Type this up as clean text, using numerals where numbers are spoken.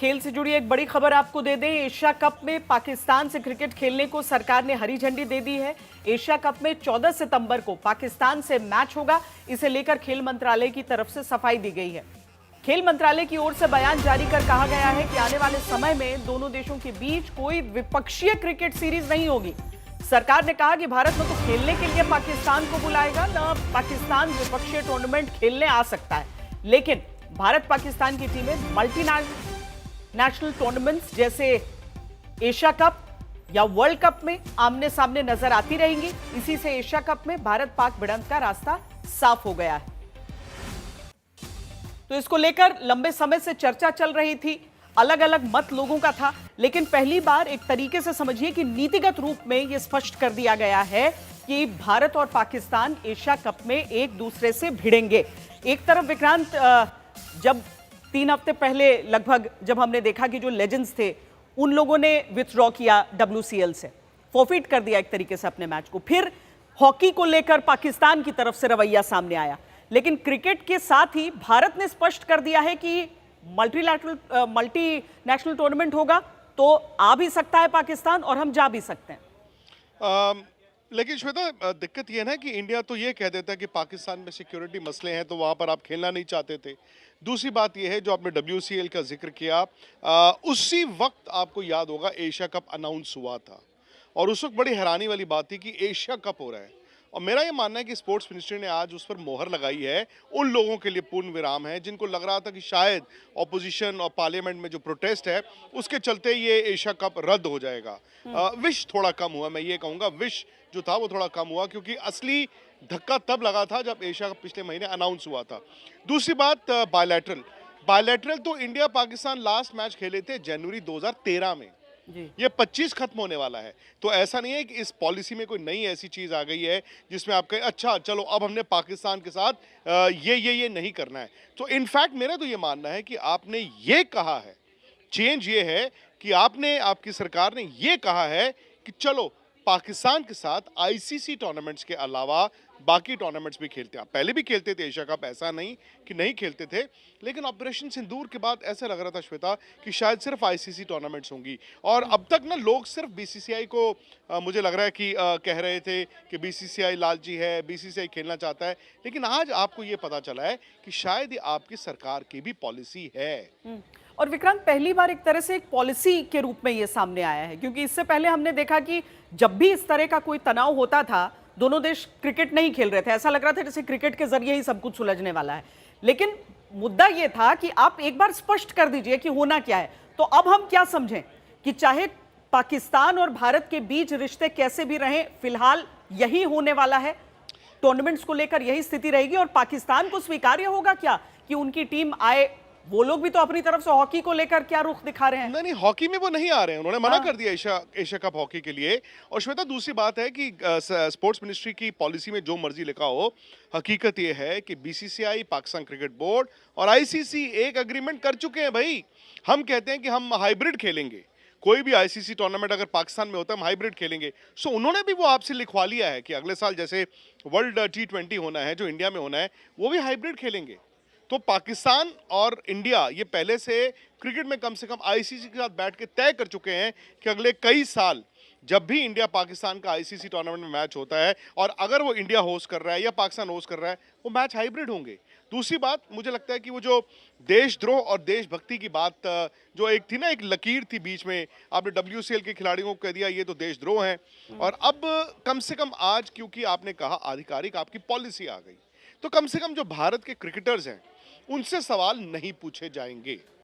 खेल से जुड़ी एक बड़ी खबर आपको दे दें। एशिया कप में पाकिस्तान से क्रिकेट खेलने को सरकार ने हरी झंडी दे दी है। एशिया कप में 14 सितंबर को पाकिस्तान से मैच होगा। इसे लेकर खेल मंत्रालय की तरफ से सफाई दी गई है। खेल मंत्रालय की ओर से बयान जारी कर कहा गया है कि आने वाले समय में दोनों देशों के बीच कोई द्विपक्षीय क्रिकेट सीरीज नहीं होगी। सरकार ने कहा कि भारत न तो खेलने के लिए पाकिस्तान को बुलाएगा, न पाकिस्तान द्विपक्षीय टूर्नामेंट खेलने आ सकता है, लेकिन भारत पाकिस्तान की टीमें नेशनल टूर्नामेंट्स जैसे एशिया कप या वर्ल्ड कप में आमने सामने नजर आती रहेंगी। इसी से एशिया कप में भारत पाक भिड़ंत का रास्ता साफ हो गया है। तो इसको लेकर लंबे समय से चर्चा चल रही थी, अलग अलग मत लोगों का था, लेकिन पहली बार एक तरीके से समझिए कि नीतिगत रूप में यह स्पष्ट कर दिया गया है कि भारत और पाकिस्तान एशिया कप में एक दूसरे से भिड़ेंगे। एक तरफ विक्रांत, जब 3 हफ्ते पहले लगभग जब हमने देखा कि जो लेजेंड्स थे उन लोगों ने विथड्रॉ किया WCL से, फॉरफिट कर दिया एक तरीके से अपने मैच को, फिर हॉकी को लेकर पाकिस्तान की तरफ से रवैया सामने आया, लेकिन क्रिकेट के साथ ही भारत ने स्पष्ट कर दिया है कि मल्टीनेशनल टूर्नामेंट होगा तो आ भी सकता है पाकिस्तान और हम जा भी सकते हैं। लेकिन श्वेता, दिक्कत यह है कि इंडिया तो ये कह देता है कि पाकिस्तान में सिक्योरिटी मसले हैं तो वहाँ पर आप खेलना नहीं चाहते थे। दूसरी बात यह है जो आपने WCL का जिक्र किया, उसी वक्त आपको याद होगा एशिया कप अनाउंस हुआ था और उस वक्त बड़ी हैरानी वाली बात थी कि एशिया कप हो रहा है। और मेरा ये मानना है कि स्पोर्ट्स मिनिस्ट्री ने आज उस पर मोहर लगाई है। उन लोगों के लिए पूर्ण विराम है जिनको लग रहा था कि शायद ऑपोजिशन और पार्लियामेंट में जो प्रोटेस्ट है उसके चलते ये एशिया कप रद्द हो जाएगा। विश थोड़ा कम हुआ, मैं ये कहूँगा विश जो था वो थोड़ा कम हुआ, क्योंकि असली धक्का तब लगा था जब एशिया कप पिछले महीने अनाउंस हुआ था। दूसरी बात, बायलैटरल तो इंडिया पाकिस्तान लास्ट मैच खेले थे जनवरी 2013 में, ये 25 खत्म होने वाला है। तो ऐसा नहीं है कि इस पॉलिसी में कोई नई ऐसी चीज आ गई है जिसमें आप कहें अच्छा चलो अब हमने पाकिस्तान के साथ ये नहीं करना है। तो इनफैक्ट मेरा तो ये मानना है कि आपने ये कहा है, चेंज ये है कि आपकी सरकार ने ये कहा है कि चलो पाकिस्तान के साथ ICC टूर्नामेंट्स के अलावा बाकी टूर्नामेंट्स भी खेलते हैं। पहले भी खेलते थे एशिया कप, ऐसा नहीं कि नहीं खेलते थे, लेकिन ऑपरेशन सिंदूर के बाद ऐसा लग रहा था श्वेता कि शायद सिर्फ ICC टूर्नामेंट्स होंगी। और अब तक ना लोग सिर्फ BCCI को मुझे लग रहा है कि कह रहे थे कि BCCI लालची है, BCCI खेलना चाहता है, लेकिन आज आपको ये पता चला है कि शायद ये आपकी सरकार की भी पॉलिसी है। और विक्रांत, पहली बार एक तरह से एक पॉलिसी के रूप में ये सामने आया है, क्योंकि इससे पहले हमने देखा कि जब भी इस तरह का कोई तनाव होता था दोनों देश क्रिकेट नहीं खेल रहे थे, ऐसा लग रहा था जैसे क्रिकेट के जरिए ही सब कुछ सुलझने वाला है। लेकिन मुद्दा ये था कि आप एक बार स्पष्ट कर दीजिए कि होना क्या है। तो अब हम क्या समझें कि चाहे पाकिस्तान और भारत के बीच रिश्ते कैसे भी रहें, फिलहाल यही होने वाला है, टूर्नामेंट्स को लेकर यही स्थिति रहेगी और पाकिस्तान को स्वीकार्य होगा क्या कि उनकी टीम आए? वो लोग भी तो अपनी तरफ से हॉकी को लेकर क्या रुख दिखा रहे हैं? नहीं, हॉकी में वो नहीं आ रहे हैं, उन्होंने मना कर दिया एशिया कप हॉकी के लिए। और श्वेता, दूसरी बात है कि स्पोर्ट्स मिनिस्ट्री की पॉलिसी में जो मर्जी लिखा हो, हकीकत ये है कि BCCI, पाकिस्तान क्रिकेट बोर्ड और ICC एक एग्रीमेंट कर चुके हैं भाई। हम कहते हैं कि हम हाइब्रिड खेलेंगे, कोई भी ICC टूर्नामेंट अगर पाकिस्तान में होता है हम हाइब्रिड खेलेंगे। सो उन्होंने भी वो आपसे लिखवा लिया है कि अगले साल जैसे वर्ल्ड T20 होना है, जो इंडिया में होना है, वो भी हाइब्रिड खेलेंगे। तो पाकिस्तान और इंडिया ये पहले से क्रिकेट में कम से कम ICC के साथ बैठ के तय कर चुके हैं कि अगले कई साल जब भी इंडिया पाकिस्तान का ICC टूर्नामेंट में मैच होता है और अगर वो इंडिया होस्ट कर रहा है या पाकिस्तान होस्ट कर रहा है, वो मैच हाइब्रिड होंगे। दूसरी बात, मुझे लगता है कि वो जो देशद्रोह और देशभक्ति की बात जो एक थी ना, एक लकीर थी बीच में, आपने WCL के खिलाड़ियों को कह दिया ये तो देशद्रोह है, और अब कम से कम आज क्योंकि आपने कहा आधिकारिक आपकी पॉलिसी आ गई, तो कम से कम जो भारत के क्रिकेटर्स हैं उनसे सवाल नहीं पूछे जाएंगे।